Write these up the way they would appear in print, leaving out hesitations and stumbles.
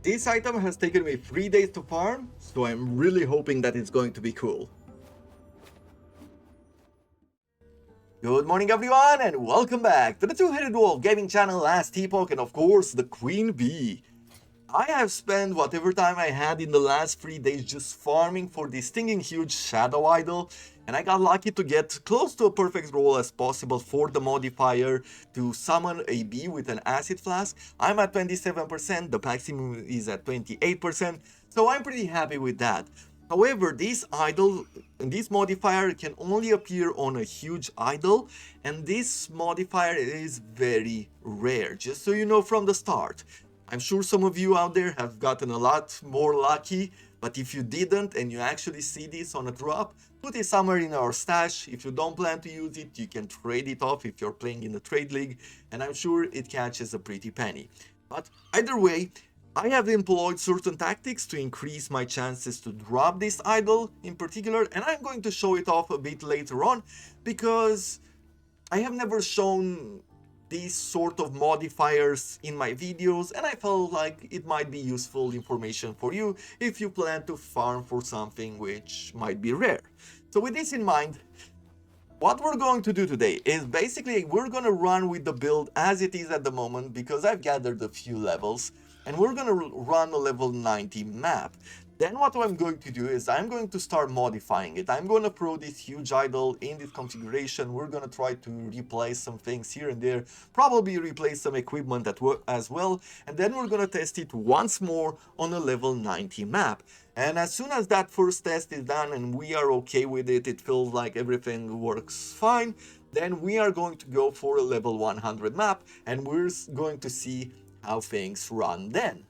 This item has taken me 3 days to farm, so I'm really hoping that it's going to be cool. Good morning everyone and welcome back to the Two-Headed Wolf gaming channel last Epoch and of course the Queen Bee. I have spent whatever time I had in the last 3 days just farming for this stinging huge shadow idol, and I got lucky to get close to a perfect roll as possible for the modifier to summon a bee with an acid flask. I'm at 27%, the maximum is at 28%, so I'm pretty happy with that. However, this modifier can only appear on a huge idol, and this modifier is very rare, just so you know from the start. I'm sure some of you out there have gotten a lot more lucky, but if you didn't and you actually see this on a drop, put it somewhere in our stash. If you don't plan to use it, you can trade it off if you're playing in the trade league, and I'm sure it catches a pretty penny. But either way, I have employed certain tactics to increase my chances to drop this idol in particular, and I'm going to show it off a bit later on because I have never shown these sort of modifiers in my videos, and I felt like it might be useful information for you if you plan to farm for something which might be rare. So with this in mind, what we're going to do today is basically we're going to run with the build as it is at the moment because I've gathered a few levels, and we're going to run a level 90 map. Then what I'm going to do is I'm going to start modifying it. I'm going to throw this huge idol in this configuration. We're going to try to replace some things here and there, probably replace some equipment as well, and then we're going to test it once more on a level 90 map. And as soon as that first test is done and we are okay with it, it feels like everything works fine, then we are going to go for a level 100 map, and we're going to see how things run then.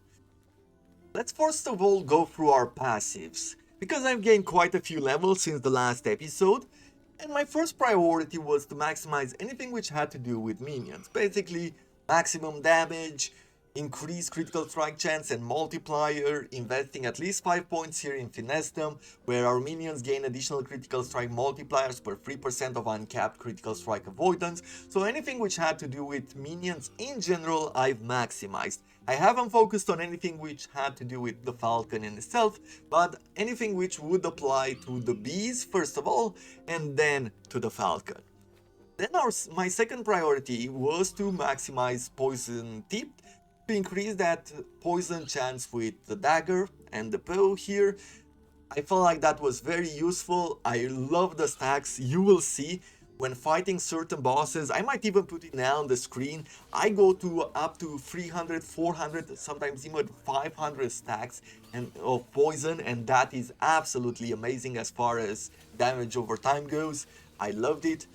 Let's first of all go through our passives, because I've gained quite a few levels since the last episode, and my first priority was to maximize anything which had to do with minions. Basically, maximum damage, increase critical strike chance and multiplier, investing at least 5 points here in Finestum, where our minions gain additional critical strike multipliers per 3% of uncapped critical strike avoidance. So anything which had to do with minions in general, I've maximized. I haven't focused on anything which had to do with the Falcon in itself, but anything which would apply to the bees first of all, and then to the Falcon. Then my second priority was to maximize poison tip, to increase that poison chance with the dagger and the bow here. I felt like that was very useful. I love the stacks. You will see when fighting certain bosses, I might even put it now on the screen, I go to up to 300, 400, sometimes even 500 stacks of poison, and that is absolutely amazing as far as damage over time goes. I loved it.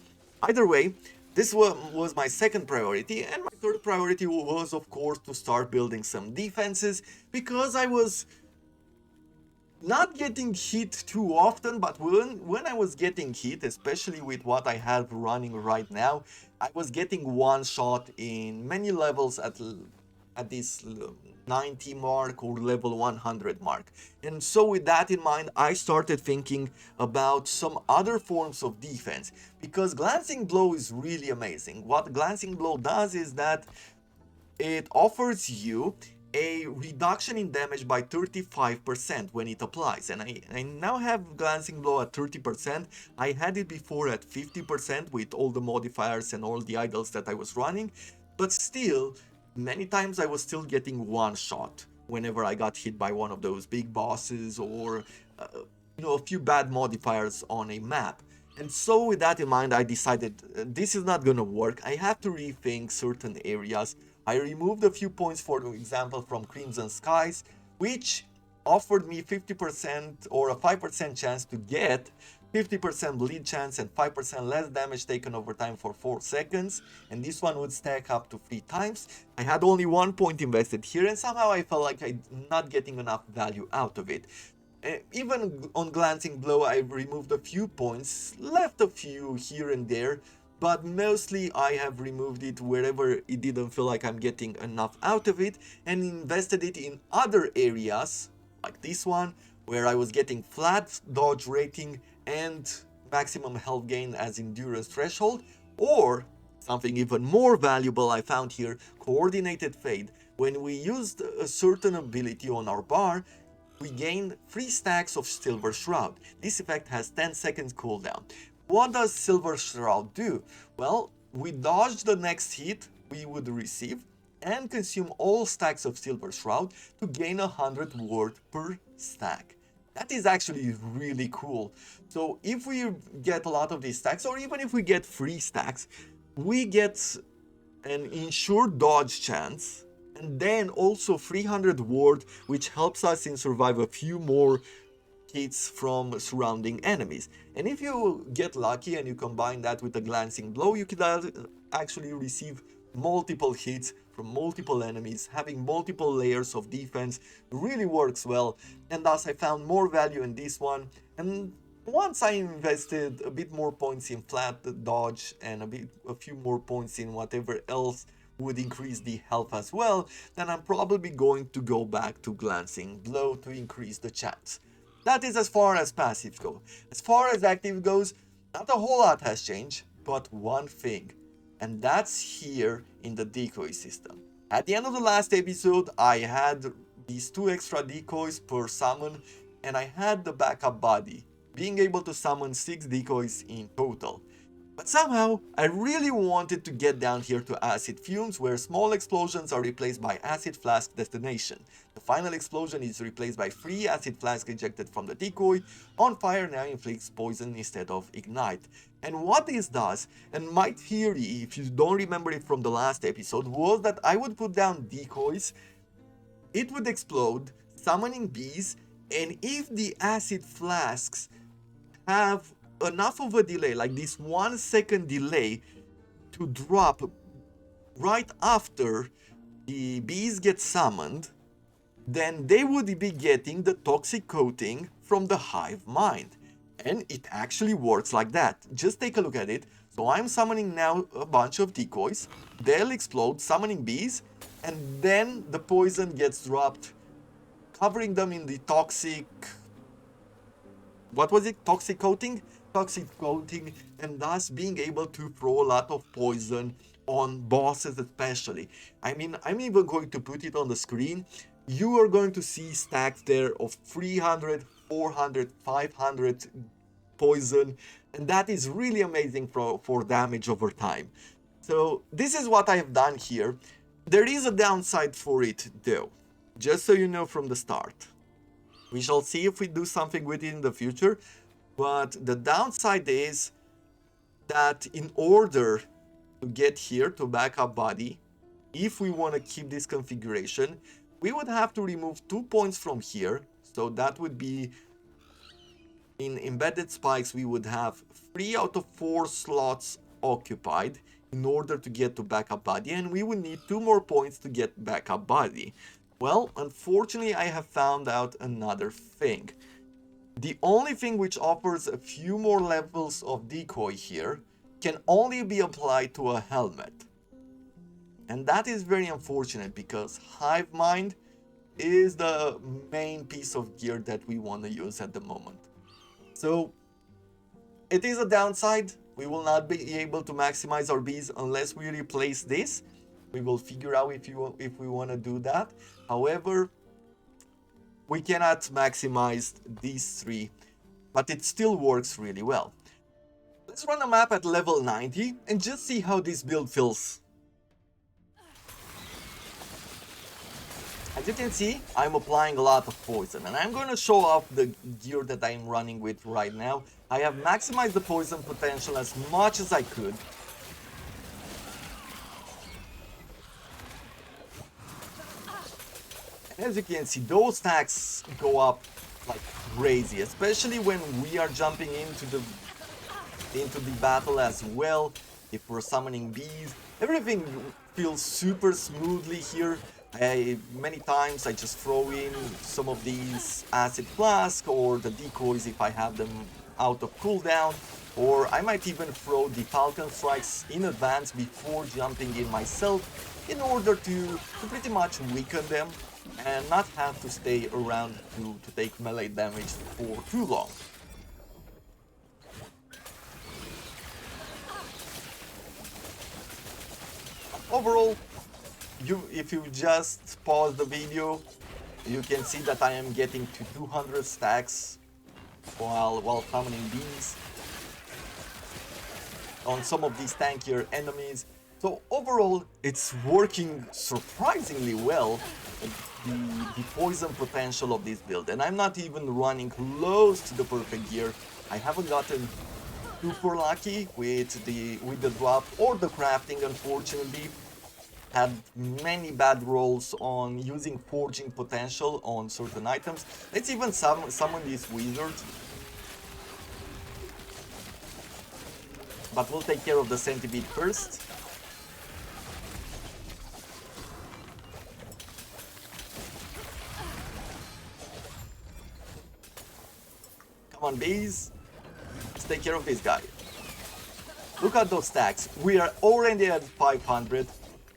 Either way, this was my second priority, and my third priority was of course to start building some defenses, because I was not getting hit too often, but when I was getting hit, especially with what I have running right now, I was getting one shot in many levels at this 90 mark or level 100 mark. And so with that in mind, I started thinking about some other forms of defense, because Glancing Blow is really amazing. What Glancing Blow does is that it offers you a reduction in damage by 35% when it applies, and I now have Glancing Blow at 30%. I had it before at 50% with all the modifiers and all the idols that I was running, but still, many times I was still getting one shot whenever I got hit by one of those big bosses or a few bad modifiers on a map. And so with that in mind, I decided this is not gonna work. I have to rethink certain areas. I removed a few points, for example, from Crimson Skies, which offered me 50% or a 5% chance to get 50% bleed chance and 5% less damage taken over time for 4 seconds, and this one would stack up to 3 times. I had only 1 point invested here, and somehow I felt like I'm not getting enough value out of it. Even on Glancing Blow, I removed a few points, left a few here and there, but mostly I have removed it wherever it didn't feel like I'm getting enough out of it, and invested it in other areas, like this one, where I was getting flat dodge rating and maximum health gain as endurance threshold, or something even more valuable I found here, coordinated fade, when we used a certain ability on our bar, we gained 3 stacks of Silver Shroud. This effect has 10 seconds cooldown. What does Silver Shroud do? Well, we dodge the next hit we would receive and consume all stacks of Silver Shroud to gain 100 ward per stack. That is actually really cool. So if we get a lot of these stacks, or even if we get 3 stacks, we get an ensured dodge chance, and then also 300 ward, which helps us in survive a few more hits from surrounding enemies. And if you get lucky and you combine that with a glancing blow, you can actually receive multiple hits from multiple enemies. Having multiple layers of defense really works well, and thus I found more value in this one. And once I invested a bit more points in flat dodge and a few more points in whatever else would increase the health as well, then I'm probably going to go back to glancing blow to increase the chance. That is as far as passives go. As far as active goes, not a whole lot has changed, but one thing, and that's here in the decoy system. At the end of the last episode, I had these 2 extra decoys per summon, and I had the backup body, being able to summon 6 decoys in total. But somehow, I really wanted to get down here to acid fumes, where small explosions are replaced by acid flask detonation. The final explosion is replaced by 3 acid flasks ejected from the decoy. On fire now inflicts poison instead of ignite. And what this does, and my theory, if you don't remember it from the last episode, was that I would put down decoys, it would explode, summoning bees, and if the acid flasks have enough of a delay, like this 1 second delay, to drop right after the bees get summoned, then they would be getting the toxic coating from the hive mind. And it actually works like that. Just take a look at it. So I'm summoning now a bunch of decoys, they'll explode, summoning bees, and then the poison gets dropped, covering them in the toxic... what was it? Toxic coating? Toxic coating, and thus being able to throw a lot of poison on bosses especially. I mean, I'm even going to put it on the screen. You are going to see stacks there of 300, 400, 500 poison, and that is really amazing for damage over time. So this is what I have done here. There is a downside for it though, just so you know from the start. We shall see if we do something with it in the future. But the downside is that in order to get here to backup body, if we want to keep this configuration, we would have to remove 2 points from here. So that would be, in embedded spikes, we would have 3 out of 4 slots occupied in order to get to backup body, and we would need 2 more points to get backup body. Well, unfortunately, I have found out another thing. The only thing which offers a few more levels of decoy here can only be applied to a helmet. And that is very unfortunate because Hive Mind is the main piece of gear that we want to use at the moment. So it is a downside. We will not be able to maximize our bees unless we replace this. We will figure out if we want to do that. However, we cannot maximize these 3, but it still works really well. Let's run a map at level 90 and just see how this build feels. As you can see, I'm applying a lot of poison, and I'm going to show off the gear that I'm running with right now. I have maximized the poison potential as much as I could. As you can see, those stacks go up like crazy, especially when we are jumping into the battle as well. If we're summoning bees, everything feels super smoothly here. Many times I just throw in some of these acid flasks or the decoys if I have them out of cooldown, or I might even throw the Falcon Strikes in advance before jumping in myself in order to pretty much weaken them and not have to stay around to take melee damage for too long. Overall, if you just pause the video, you can see that I am getting to 200 stacks while summoning bees on some of these tankier enemies. So overall, it's working surprisingly well, the poison potential of this build. And I'm not even running close to the perfect gear. I haven't gotten super lucky with the drop or the crafting, unfortunately. Had many bad rolls on using forging potential on certain items. Let's even summon this wizard. But we'll take care of the centipede first. Come on, bees. Let's take care of this guy. Look at those stacks. We are already at 500,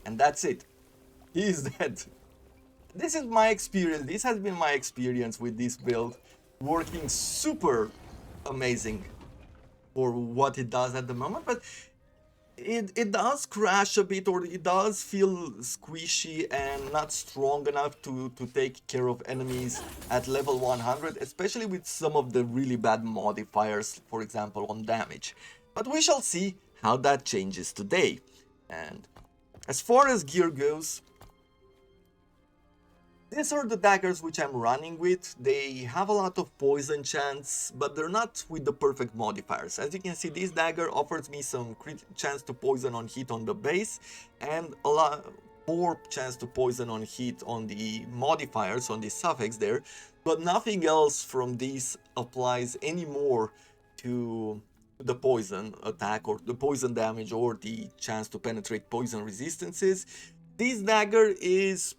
and that's it. He is dead. This is my experience. This has been my experience with this build. Working super amazing for what it does at the moment, but it does crash a bit, or it does feel squishy and not strong enough to take care of enemies at level 100, especially with some of the really bad modifiers, for example on damage. But we shall see how that changes today. And as far as gear goes, these are the daggers which I'm running with. They have a lot of poison chance, but they're not with the perfect modifiers. As you can see, this dagger offers me some crit chance to poison on hit on the base, and a lot more chance to poison on hit on the modifiers, on the suffix there, but nothing else from these applies anymore to the poison attack or the poison damage or the chance to penetrate poison resistances. This dagger is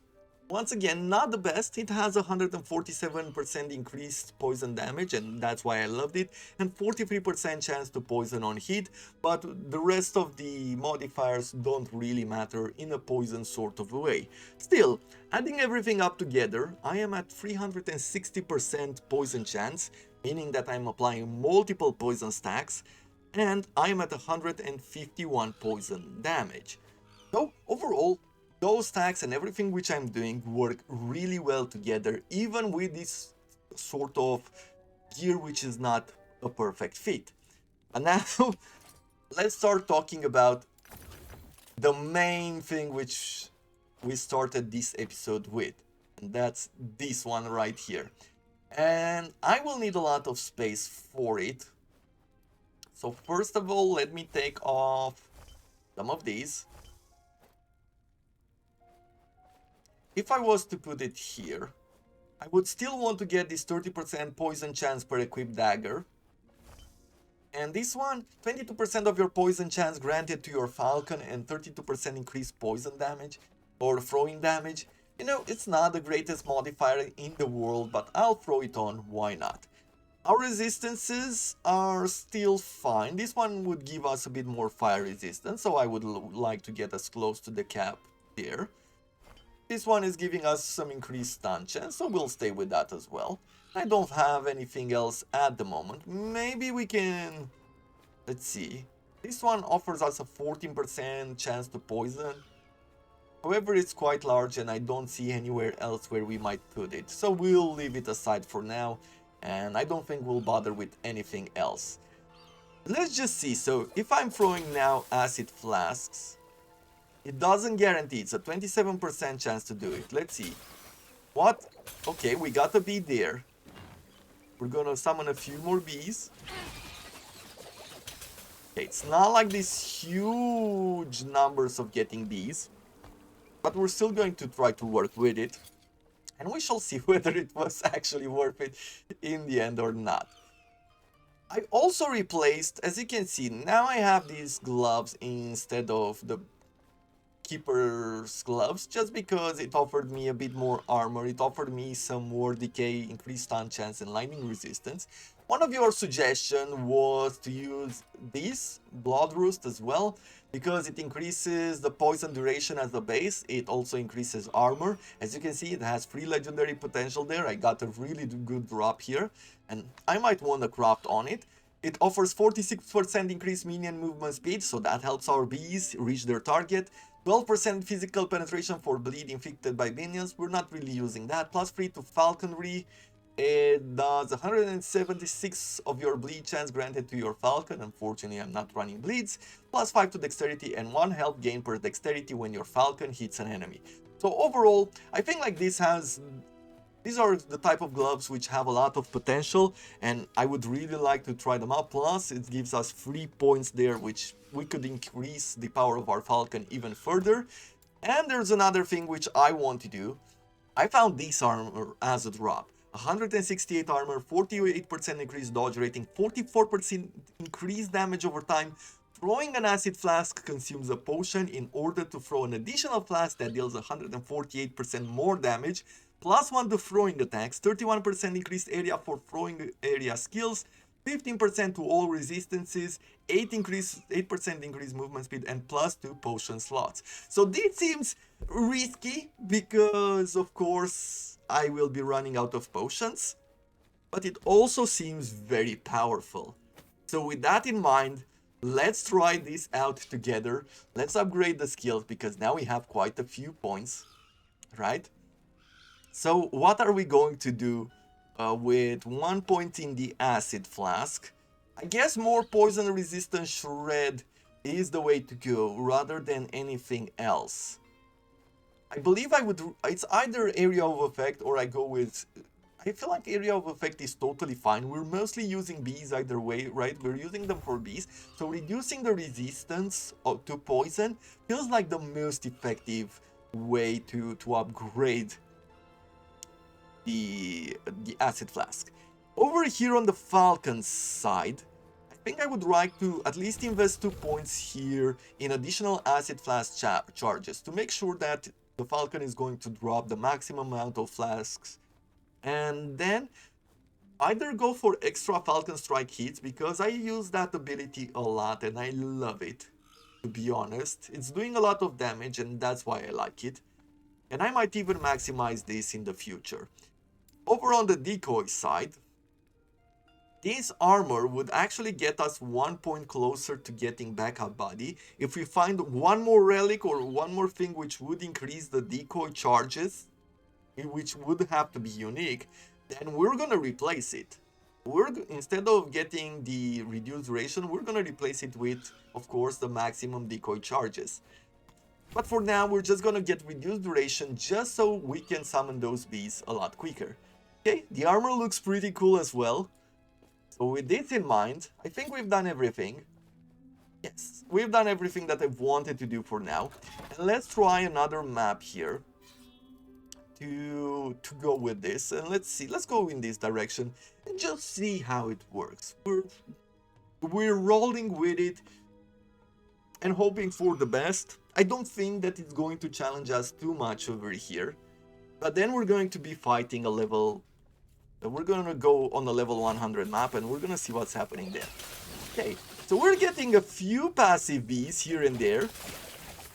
once again not the best. It has 147% increased poison damage, and that's why I loved it, and 43% chance to poison on hit, but the rest of the modifiers don't really matter in a poison sort of way. Still, adding everything up together, I am at 360% poison chance, meaning that I'm applying multiple poison stacks, and I'm at 151 poison damage. So overall, those stacks and everything which I'm doing work really well together, even with this sort of gear which is not a perfect fit. And now let's start talking about the main thing which we started this episode with, and that's this one right here. And I will need a lot of space for it. So first of all, let me take off some of these. If I was to put it here, I would still want to get this 30% poison chance per equipped dagger. And this one, 22% of your poison chance granted to your falcon and 32% increased poison damage or throwing damage. You know, it's not the greatest modifier in the world, but I'll throw it on, why not? Our resistances are still fine. This one would give us a bit more fire resistance, so I would like to get us close to the cap there. This one is giving us some increased stun chance, so we'll stay with that as well. I don't have anything else at the moment. Maybe we can... Let's see. This one offers us a 14% chance to poison. However, it's quite large and I don't see anywhere else where we might put it. So we'll leave it aside for now, and I don't think we'll bother with anything else. Let's just see. So if I'm throwing now acid flasks, it doesn't guarantee. It's a 27% chance to do it. Let's see. What? Okay, we got a bee there. We're gonna summon a few more bees. Okay, it's not like these huge numbers of getting bees, but we're still going to try to work with it. And we shall see whether it was actually worth it in the end or not. I also replaced, as you can see, now I have these gloves instead of the keeper's gloves, just because it offered me a bit more armor, it offered me some more decay, increased stun chance and lightning resistance. One of your suggestions was to use this blood roost as well, because it increases the poison duration as the base. It also increases armor. As you can see, it has free legendary potential there. I got a really good drop here, and I might want to craft on it. It offers 46% increased minion movement speed, so that helps our bees reach their target. 12% physical penetration for bleed inflicted by minions. We're not really using that. Plus 3 to falconry. It does 176 of your bleed chance granted to your falcon. Unfortunately, I'm not running bleeds. Plus 5 to dexterity and 1 health gain per dexterity when your falcon hits an enemy. So overall, I think like these are the type of gloves which have a lot of potential, and I would really like to try them out. Plus, it gives us 3 points there, which we could increase the power of our falcon even further. And there's another thing which I want to do. I found this armor as a drop. 168 armor, 48% increased dodge rating, 44% increased damage over time. Throwing an acid flask consumes a potion in order to throw an additional flask that deals 148% more damage. Plus 1 to throwing attacks, 31% increased area for throwing area skills, 15% to all resistances, 8% increased movement speed, and plus 2 potion slots. So this seems risky because, of course, I will be running out of potions, but it also seems very powerful. So with that in mind, let's try this out together. Let's upgrade the skills because now we have quite a few points, right? So what are we going to do with 1 point in the acid flask? I guess more poison resistant shred is the way to go rather than anything else. I believe it's either area of effect or I go with, I feel like area of effect is totally fine. We're mostly using bees either way, right? We're using them for bees. So reducing the resistance to poison feels like the most effective way to upgrade the acid flask. Over here on the Falcon's side, I think I would like to at least invest 2 points here in additional acid flask charges to make sure that the Falcon is going to drop the maximum amount of flasks, and then either go for extra Falcon strike hits because I use that ability a lot and I love it, to be honest. It's doing a lot of damage and that's why I like it, and I might even maximize this in the future. Over on the Decoy side, this armor would actually get us 1 point closer to getting backup body. If we find one more relic or one more thing which would increase the decoy charges, which would have to be unique, then we're gonna replace it. Instead of getting the reduced duration, we're gonna replace it with, of course, the maximum decoy charges. But for now, we're just gonna get reduced duration just so we can summon those bees a lot quicker. Okay, the armor looks pretty cool as well. So with this in mind, I think we've done everything. Yes, we've done everything that I've wanted to do for now. And let's try another map here to go with this. And let's see, let's go in this direction and just see how it works. We're rolling with it and hoping for the best. I don't think that it's going to challenge us too much over here. But then we're going to be fighting a level... We're going to go on the level 100 map and we're going to see what's happening there. Okay, so we're getting a few passive bees here and there,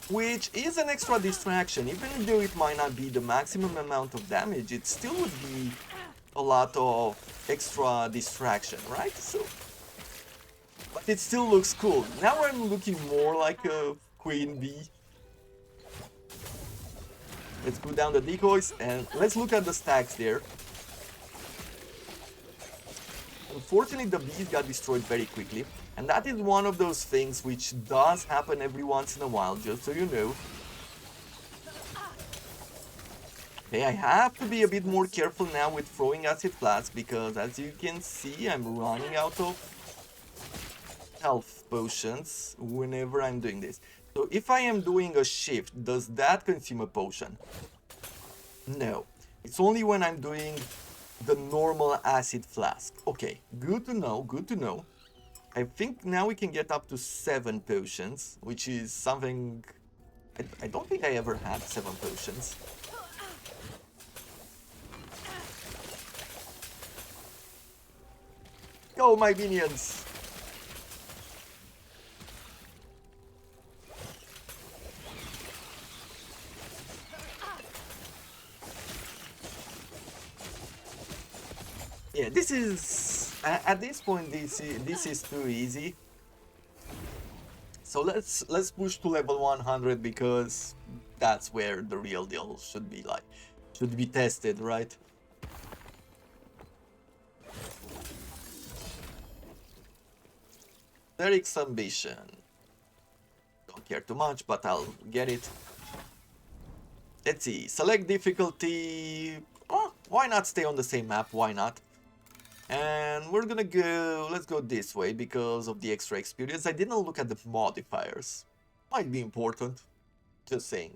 which is an extra distraction. Even though it might not be the maximum amount of damage, it still would be a lot of extra distraction, right? So, but it still looks cool. Now I'm looking more like a queen bee. Let's go down the decoys and let's look at the stacks there. Unfortunately, the bees got destroyed very quickly, and that is one of those things which does happen every once in a while, just so you know. Okay, I have to be a bit more careful now with throwing acid flasks, because as you can see, I'm running out of health potions whenever I'm doing this. So if I am doing a shift, does that consume a potion? No. It's only when I'm doing the normal acid flask. Okay, good to know, good to know. I think now we can get up to 7 potions, which is something... I don't think I ever had 7 potions. Go, my minions! Yeah, this is... At this point, this is too easy. So let's push to level 100 because that's where the real deal should be like, should be tested, right? Derek's ambition. Don't care too much, but I'll get it. Let's see. Select difficulty. Oh, why not stay on the same map? Why not? And we're gonna go. Let's go this way because of the extra experience. I didn't look at the modifiers. Might be important. Just saying.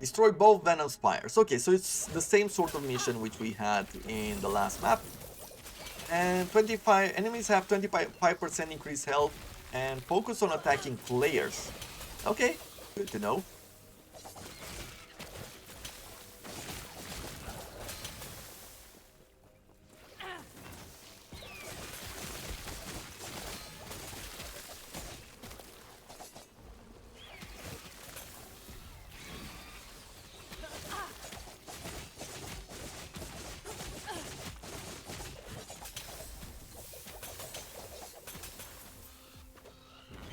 Destroy both Venom Spires. Okay, so it's the same sort of mission which we had in the last map. And 25 enemies have 25% increased health and focus on attacking players. Okay, good to know.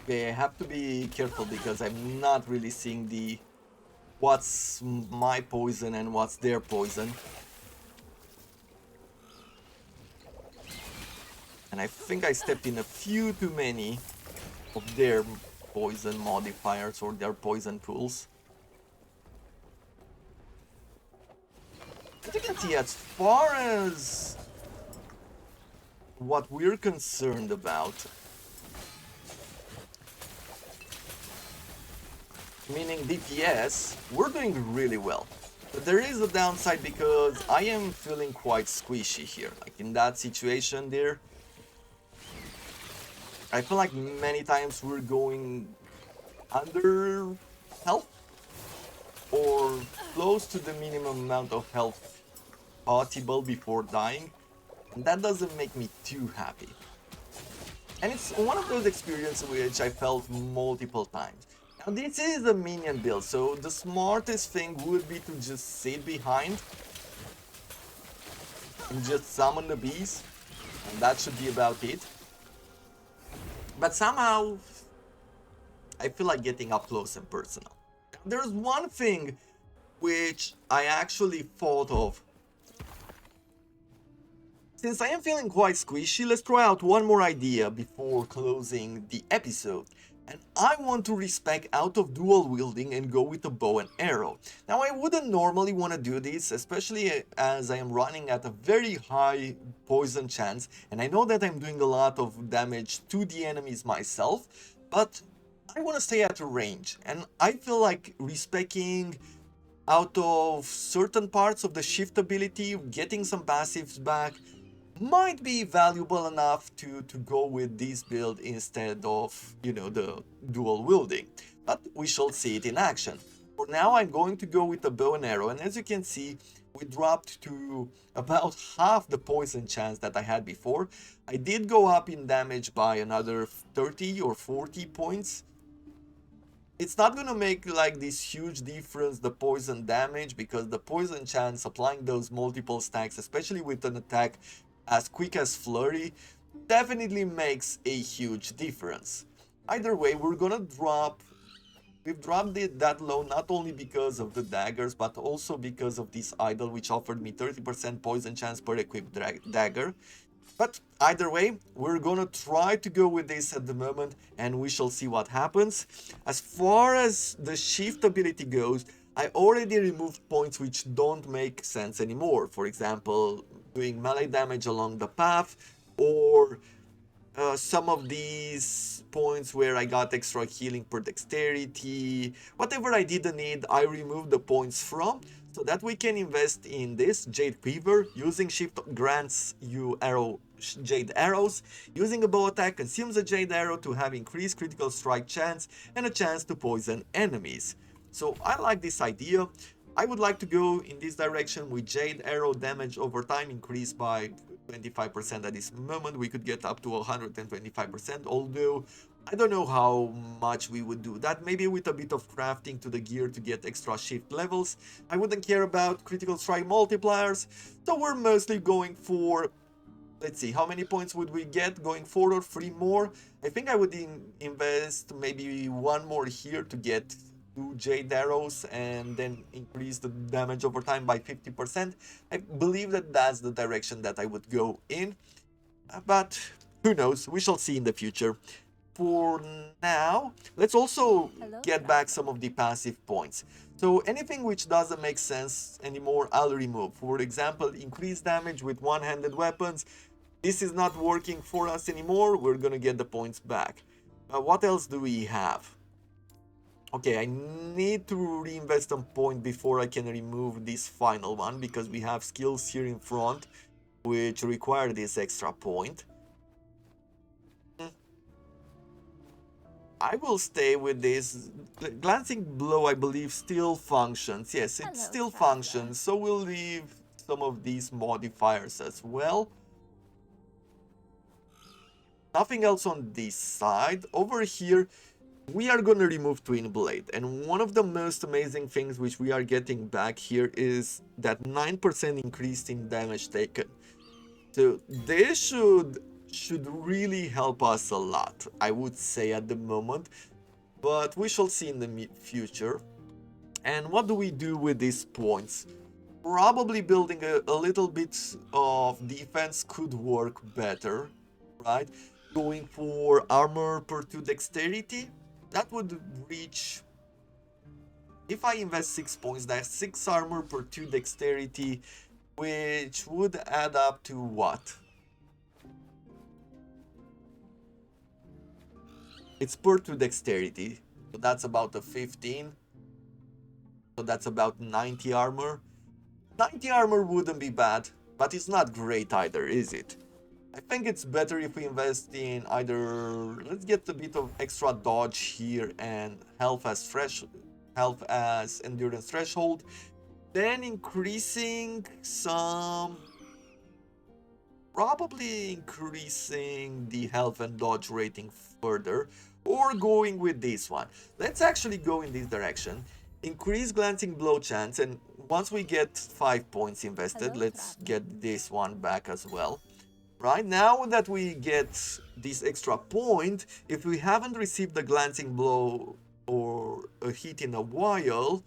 Okay, I have to be careful because I'm not really seeing the what's my poison and what's their poison. And I think I stepped in a few too many of their poison modifiers or their poison pools. As you can see, as far as what we're concerned about, meaning DPS, we're doing really well. But there is a downside because I am feeling quite squishy here. Like in that situation there, I feel like many times we're going under health or close to the minimum amount of health possible before dying. And that doesn't make me too happy. And it's one of those experiences which I felt multiple times. Now this is a minion build, so the smartest thing would be to just sit behind and just summon the bees, and that should be about it. But somehow, I feel like getting up close and personal. There's one thing which I actually thought of. Since I am feeling quite squishy, let's try out one more idea before closing the episode. And I want to respec out of dual wielding and go with a bow and arrow. Now I wouldn't normally want to do this, especially as I am running at a very high poison chance, and I know that I'm doing a lot of damage to the enemies myself, but I want to stay at a range, and I feel like respecing out of certain parts of the shift ability, getting some passives back, might be valuable enough to go with this build instead of, you know, the dual wielding. But we shall see it in action. For now, I'm going to go with the bow and arrow, and as you can see, we dropped to about half the poison chance that I had before. I did go up in damage by another 30 or 40 points. It's not gonna make like this huge difference, the poison damage, because the poison chance applying those multiple stacks, especially with an attack as quick as Flurry, definitely makes a huge difference. Either way, we've dropped it that low not only because of the daggers, but also because of this idol, which offered me 30% poison chance per equipped dagger. But either way, we're gonna try to go with this at the moment, and we shall see what happens. As far as the shift ability goes, I already removed points which don't make sense anymore. For example, doing melee damage along the path, or some of these points where I got extra healing per dexterity. Whatever I didn't need, I removed the points from, so that we can invest in this Jade Quiver. Using shift grants you jade arrows. Using a bow attack consumes a jade arrow to have increased critical strike chance and a chance to poison enemies. So I like this idea. I would like to go in this direction with jade arrow damage over time increased by 25% at this moment. We could get up to 125%, although I don't know how much we would do that. Maybe with a bit of crafting to the gear to get extra shift levels. I wouldn't care about critical strike multipliers, so we're mostly going for Let's see, how many points would we get going forward? 3 more. I think I would invest maybe 1 more here to get 2 Jade Arrows and then increase the damage over time by 50%. I believe that that's the direction that I would go in. But who knows? We shall see in the future. For now, let's also get back some of the passive points. So anything which doesn't make sense anymore, I'll remove. For example, increased damage with one-handed weapons. This is not working for us anymore. We're gonna get the points back. What else do we have? Okay, I need to reinvest a point before I can remove this final one, because we have skills here in front which require this extra point. I will stay with this. The glancing blow, I believe, still functions. Yes, it still functions, so we'll leave some of these modifiers as well. Nothing else on this side. Over here, we are going to remove Twin Blade. And one of the most amazing things which we are getting back here is that 9% increase in damage taken. So this should really help us a lot, I would say, at the moment. But we shall see in the future. And what do we do with these points? Probably building a little bit of defense could work better, right? Going for armor per 2 dexterity, that would reach, if I invest 6 points, that's 6 armor per 2 dexterity, which would add up to what? It's per 2 dexterity, so that's about a 15. So that's about 90 armor. 90 armor wouldn't be bad, but it's not great either, is it? I think it's better if we invest in either, let's get a bit of extra dodge here and health as endurance threshold, then increasing some, probably increasing the health and dodge rating further, or going with this one. Let's actually go in this direction. Increase glancing blow chance, and once we get 5 points invested, let's get this one back as well. Right now that we get this extra point, if we haven't received a glancing blow or a hit in a while,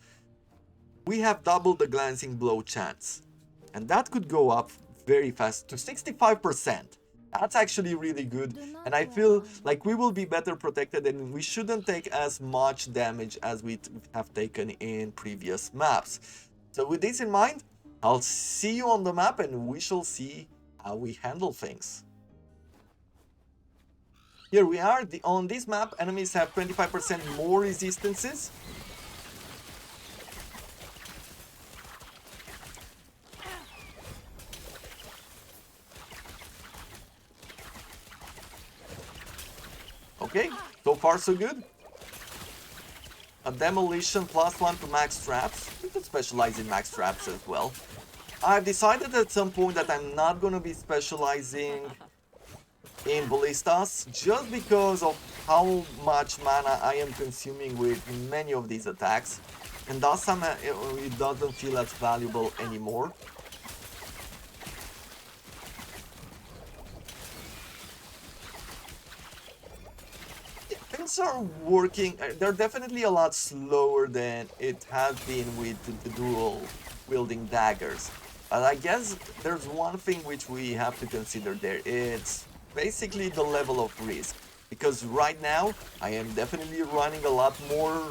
we have doubled the glancing blow chance. And that could go up very fast to 65%. That's actually really good. And I feel like we will be better protected and we shouldn't take as much damage as we have taken in previous maps. So with this in mind, I'll see you on the map and we shall see how we handle things. Here we are. On this map, enemies have 25% more resistances. Okay, so far so good. A demolition +1 to max traps. We could specialize in max traps as well. I've decided at some point that I'm not going to be specializing in ballistas just because of how much mana I am consuming with many of these attacks, and thus it doesn't feel as valuable anymore. Things are working. They're definitely a lot slower than it has been with the dual wielding daggers. But I guess there's one thing which we have to consider there. It's basically the level of risk. Because right now, I am definitely running a lot more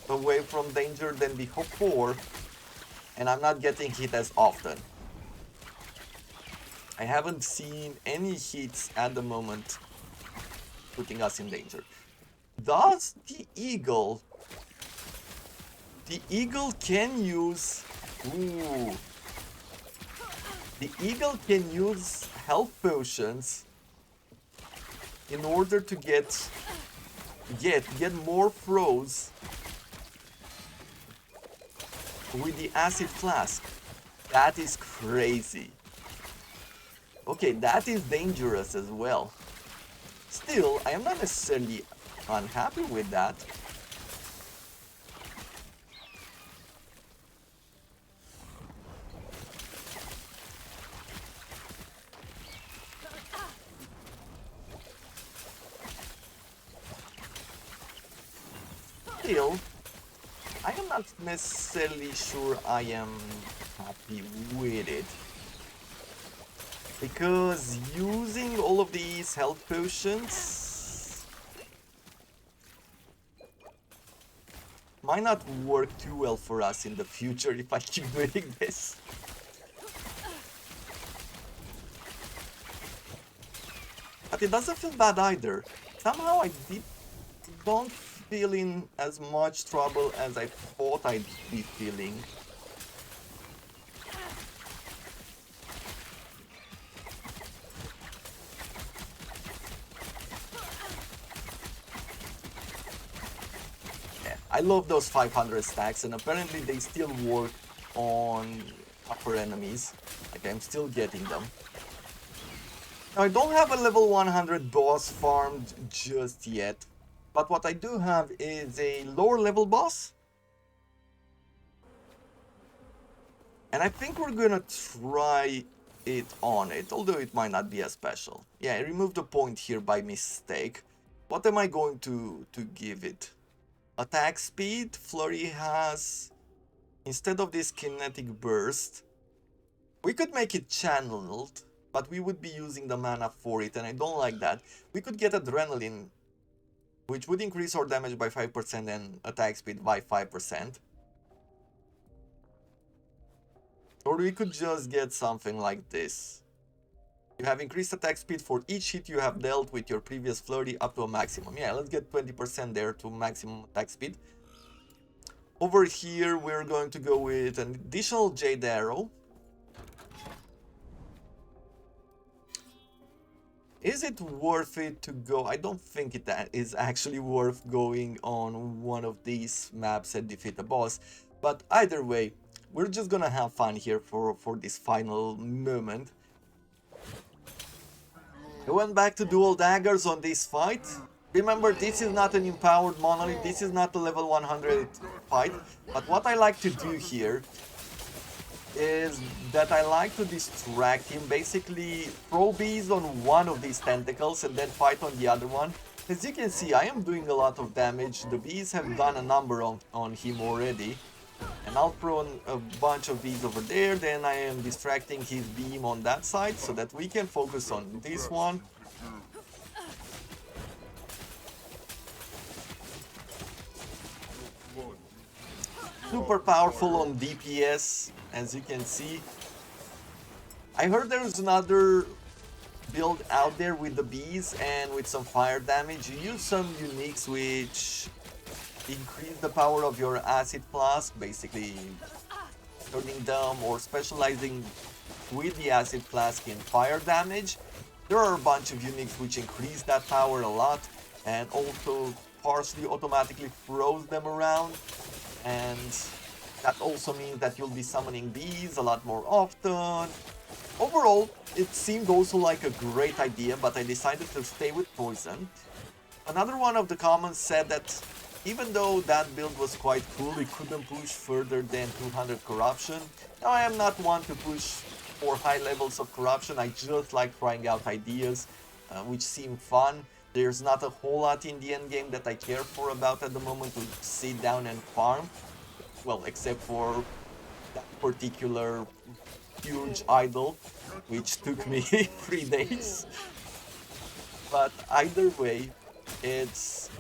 away from danger than before. And I'm not getting hit as often. I haven't seen any hits at the moment putting us in danger. Thus, the eagle can use... Ooh. The eagle can use health potions in order to get more throws with the acid flask. That is crazy. Okay, that is dangerous as well. Still, I am not necessarily unhappy with that. still, I am not necessarily sure I am happy with it. Because using all of these health potions might not work too well for us in the future if I keep doing this. But it doesn't feel bad either. Somehow I don't feel in as much trouble as I thought I'd be feeling. Yeah, I love those 500 stacks, and apparently they still work on upper enemies. Like, I'm still getting them. Now, I don't have a level 100 boss farmed just yet, but what I do have is a lower level boss. And I think we're gonna try it on it, although it might not be as special. Yeah, I removed a point here by mistake. What am I going to give it? Attack speed, Flurry has, instead of this kinetic burst, we could make it channeled, but we would be using the mana for it, and I don't like that. We could get Adrenaline, which would increase our damage by 5% and attack speed by 5%. Or we could just get something like this. You have increased attack speed for each hit you have dealt with your previous flurry up to a maximum. Yeah, let's get 20% there to maximum attack speed. Over here, we're going to go with an additional Jade Arrow. Is it worth it to go? I don't think it is actually worth going on one of these maps and defeat the boss. But either way, we're just gonna have fun here for this final moment. I went back to dual daggers on this fight. Remember, this is not an empowered monolith, this is not a level 100 fight. But what I like to do here is that I like to distract him, basically throw bees on one of these tentacles and then fight on the other one. As you can see, I am doing a lot of damage. The bees have done a number on him already. And I'll throw a bunch of bees over there, then I am distracting his beam on that side so that we can focus on this one. Super powerful on DPS, as you can see. I heard there's another build out there with the bees and with some fire damage. You use some uniques which increase the power of your acid flask, basically turning them or specializing with the acid flask in fire damage. There are a bunch of uniques which increase that power a lot and also partially automatically throws them around, and that also means that you'll be summoning bees a lot more often. Overall, it seemed also like a great idea, but I decided to stay with poison. Another one of the comments said that even though that build was quite cool, it couldn't push further than 200 corruption. Now, I am not one to push for high levels of corruption. I just like trying out ideas which seem fun. There's not a whole lot in the end game that I care for about at the moment to sit down and farm. Well, except for that particular huge idol, which took me 3 days. But either way, it's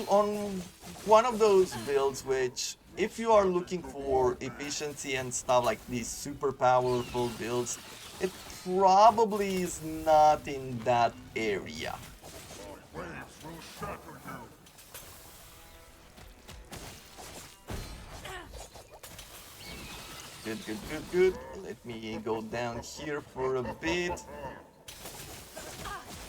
on one of those builds which, if you are looking for efficiency and stuff like these super powerful builds, it probably is not in that area. Good, good, good, good. Let me go down here for a bit.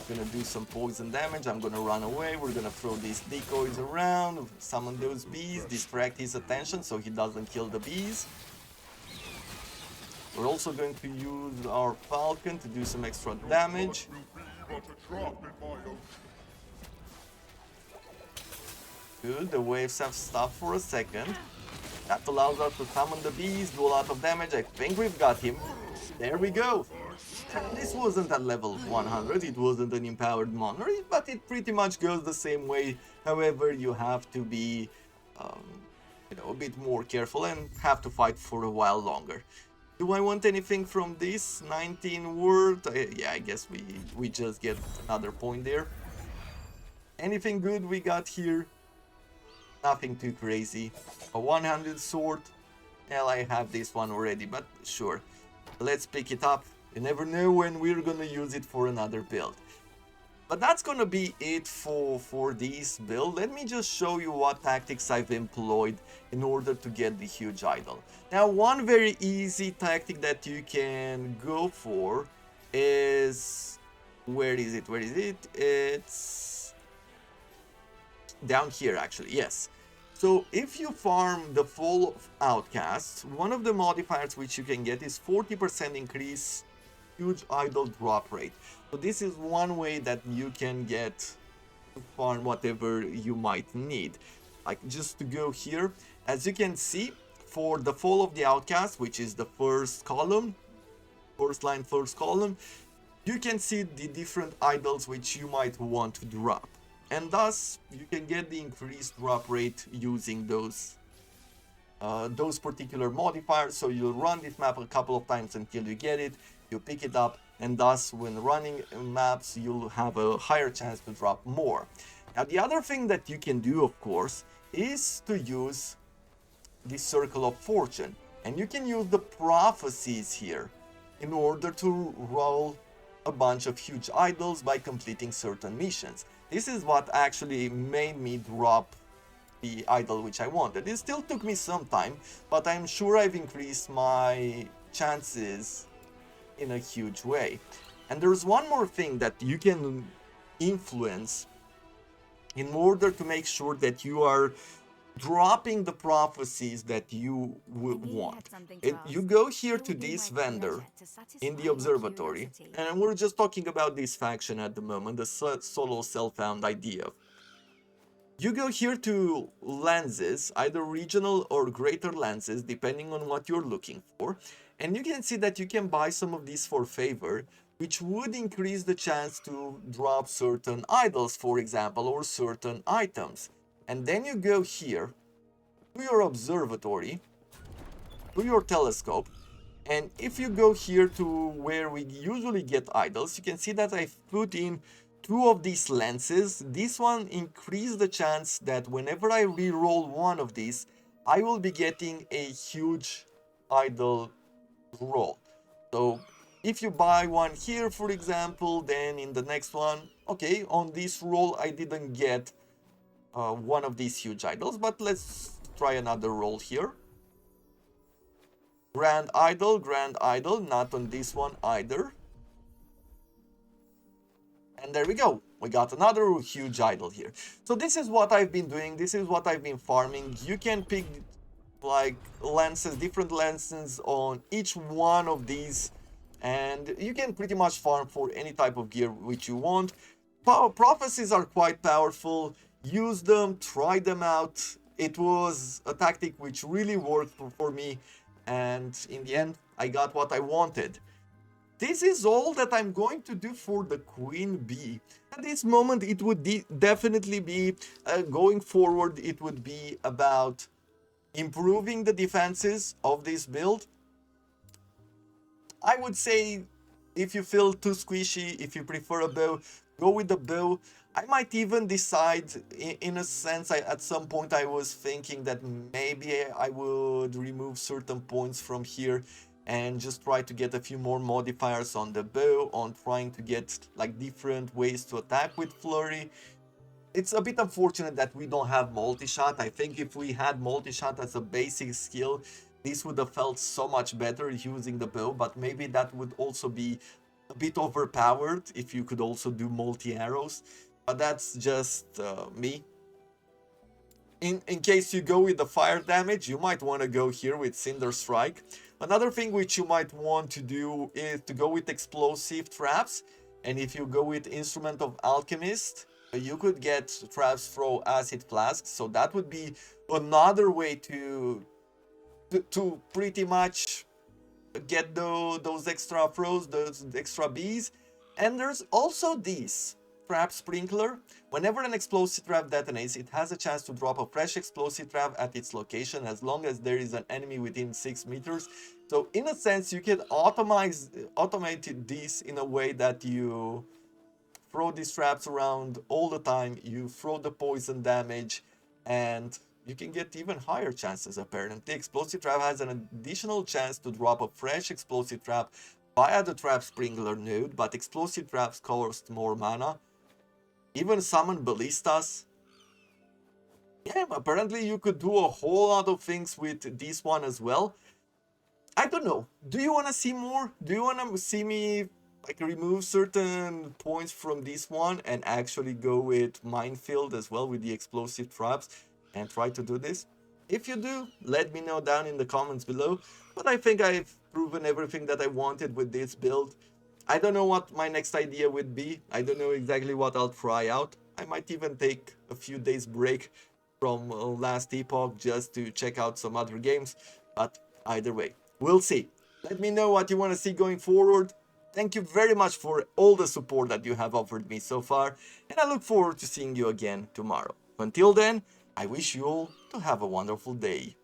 Gonna do some poison damage. I'm gonna run away. We're gonna throw these decoys around, summon those bees, distract his attention so he doesn't kill the bees. We're also going to use our falcon to do some extra damage. Good, the waves have stopped for a second. That allows us to summon the bees, do a lot of damage. I think we've got him. There we go. This wasn't at level 100, it wasn't an empowered monolith, but it pretty much goes the same way. However, you have to be um, a bit more careful and have to fight for a while longer. Do I want anything from this 19 word? Yeah, I guess we just get another point there. Anything good we got here? Nothing too crazy. A 100 sword. Well, I have this one already, but sure. Let's pick it up. You never know when we're gonna use it for another build. But that's gonna be it for this build. Let me just show you what tactics I've employed in order to get the huge idol. Now, one very easy tactic that you can go for is... Where is it? Where is it? It's down here, actually. Yes. So if you farm the full outcasts, one of the modifiers which you can get is 40% increase huge idol drop rate. So this is one way that you can get to farm whatever you might need. Like, just to go here, as you can see, for the fall of the outcast, which is the first column, first line, first column, you can see the different idols which you might want to drop. And thus, you can get the increased drop rate using those particular modifiers. So you'll run this map a couple of times until you get it, you pick it up, and thus when running maps, you'll have a higher chance to drop more. Now, the other thing that you can do, of course, is to use the Circle of Fortune. And you can use the prophecies here in order to roll a bunch of huge idols by completing certain missions. This is what actually made me drop the idol which I wanted. It still took me some time, but I'm sure I've increased my chances in a huge way. And there's one more thing that you can influence in order to make sure that you are dropping the prophecies that you would want. You go here to this vendor in the observatory, and we're just talking about this faction at the moment, the solo self-found idea. You go here to lenses, either regional or greater lenses, depending on what you're looking for, and you can see that you can buy some of these for favor, which would increase the chance to drop certain idols, for example, or certain items. And then you go here to your observatory, to your telescope, and if you go here to where we usually get idols, you can see that I've put in two of these lenses. This one increases the chance that whenever I re-roll one of these, I will be getting a huge idol roll. So if you buy one here, for example, then in the next one, okay, on this roll I didn't get one of these huge idols, but let's try another roll here. Grand idol, not on this one either. And there we go. We got another huge idol here. So this is what I've been doing. This is what I've been farming. You can pick like lenses, different lenses on each one of these, and you can pretty much farm for any type of gear which you want. Prophecies are quite powerful. Use them, try them out. It was a tactic which really worked for me, and in the end I got what I wanted. This is all that I'm going to do for the Queen Bee. At this moment it would definitely be, going forward, it would be about improving the defenses of this build. I would say if you feel too squishy, if you prefer a bow, go with the bow. I might even decide, in a sense, at some point I was thinking that maybe I would remove certain points from here and just try to get a few more modifiers on the bow, on trying to get like different ways to attack with flurry. It's a bit unfortunate that we don't have multi-shot. I think if we had multi-shot as a basic skill, this would have felt so much better using the bow, but maybe that would also be a bit overpowered if you could also do multi-arrows. But that's just me. In case you go with the fire damage, you might want to go here with Cinder Strike. Another thing which you might want to do is to go with explosive traps. And if you go with Instrument of Alchemist, you could get traps throw acid flasks. So that would be another way to pretty much get those extra throws, those extra bees. And there's also these. trap sprinkler. Whenever an explosive trap detonates, it has a chance to drop a fresh explosive trap at its location as long as there is an enemy within 6 meters. So in a sense, you can automate this in a way that you throw these traps around all the time, you throw the poison damage, and you can get even higher chances apparently. Explosive trap has an additional chance to drop a fresh explosive trap via the trap sprinkler node, but explosive traps cost more mana. Even summon ballistas. Yeah, apparently you could do a whole lot of things with this one as well. I don't know. Do you want to see more? Do you want to see me like remove certain points from this one and actually go with minefield as well with the explosive traps and try to do this? If you do, let me know down in the comments below. But I think I've proven everything that I wanted with this build. I don't know what my next idea would be. I don't know exactly what I'll try out. I might even take a few days break from last Epoch just to check out some other games. But either way, we'll see. Let me know what you want to see going forward. Thank you very much for all the support that you have offered me so far, and I look forward to seeing you again tomorrow. Until then, I wish you all to have a wonderful day.